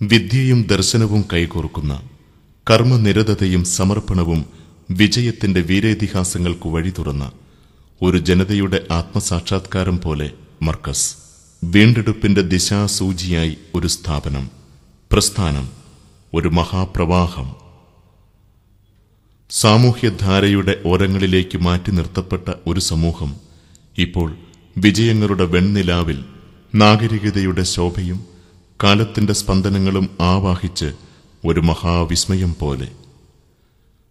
വിദ്യയും ദർശനവും കൈകോർക്കുന്ന കർമ്മനിരതതയും സമർപ്പണവും വിജയത്തിന്റെ വീരേതിഹാസങ്ങൾക്കു വഴി തുറന്ന ഒരു ജനതയുടെ ആത്മസാക്ഷാത്കാരം പോലെ മർക്കസ്. വീണ്ടെടുപ്പിന്റെ ദിശാസൂചിയായി ഒരു സ്ഥാപനം, പ്രസ്ഥാനം, ഒരു മഹാപ്രവാഹം. സാമൂഹ്യധാരയുടെ ഓരങ്ങളിലേക്ക് മാറ്റി നിർത്തപ്പെട്ട ഒരു സമൂഹം ഇപ്പോൾ വിജയങ്ങളുടെ വെണ്ണിലാവിൽ നാഗരികതയുടെ ശോഭയും കാലത്തിന്റെ സ്പന്ദനങ്ങളും ആവാഹിച്ച് ഒരു മഹാവിസ്മയം പോലെ.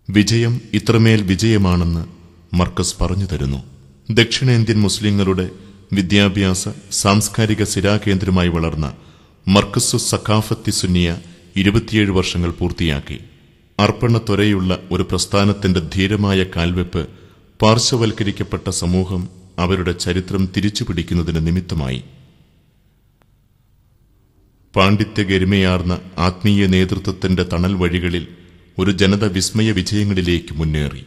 വിജയം ഇത്രമേൽ വിജയമാണെന്ന് മർക്കസ് പറഞ്ഞു തരുന്നു. ദക്ഷിണേന്ത്യൻ മുസ്ലിങ്ങളുടെ വിദ്യാഭ്യാസ സാംസ്കാരിക സിരാകേന്ദ്രമായി വളർന്ന മർക്കസു സഖാഫത്തി സുന്നിയ 27 വർഷങ്ങൾ പൂർത്തിയാക്കി. അർപ്പണത്വരയുള്ള ഒരു പ്രസ്ഥാനത്തിന്റെ ധീരമായ കാൽവെപ്പ് പാർശ്വവൽക്കരിക്കപ്പെട്ട സമൂഹം അവരുടെ ചരിത്രം തിരിച്ചുപിടിക്കുന്നതിന് നിമിത്തമായി. പാണ്ഡിത്യഗരിമയാർന്ന ആത്മീയ നേതൃത്വത്തിന്റെ തണൽ വഴികളിൽ ഒരു ജനത വിസ്മയ വിജയങ്ങളിലേക്ക് മുന്നേറി.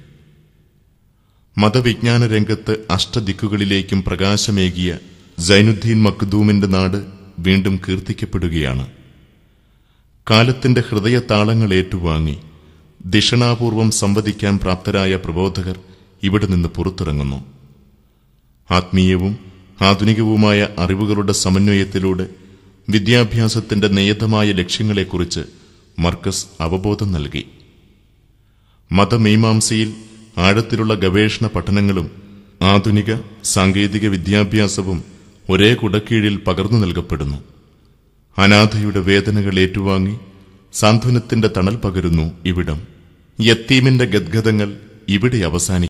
മതവിജ്ഞാന രംഗത്ത് അഷ്ടദിക്കുകളിലേക്കും പ്രകാശമേകിയ സൈനുദ്ദീൻ മഖ്ദൂമിന്റെ നാട് വീണ്ടും കീർത്തിക്കപ്പെടുകയാണ്. കാലത്തിന്റെ ഹൃദയതാളങ്ങൾ ഏറ്റുവാങ്ങി ദിഷണാപൂർവം സംവദിക്കാൻ പ്രാപ്തരായ പ്രബോധകർ ഇവിടെ നിന്ന് പുറത്തിറങ്ങുന്നു. ആത്മീയവും ആധുനികവുമായ അറിവുകളുടെ സമന്വയത്തിലൂടെ വിദ്യാഭ്യാസത്തിന്റെ നിയതമായ ലക്ഷ്യങ്ങളെക്കുറിച്ച് മർക്കസ് അവബോധം നൽകി. മതമീമാംസയിൽ ആഴത്തിലുള്ള ഗവേഷണ പഠനങ്ങളും ആധുനിക സാങ്കേതിക വിദ്യാഭ്യാസവും ഒരേ കുടക്കീഴിൽ പകർന്നു നൽകപ്പെടുന്നു. അനാഥയുടെ വേദനകൾ ഏറ്റുവാങ്ങി സാന്ത്വനത്തിന്റെ തണൽ പകരുന്നു ഇവിടം. യത്തീമിന്റെ ഗദ്ഗതങ്ങൾ ഇവിടെ അവസാനിക്കും.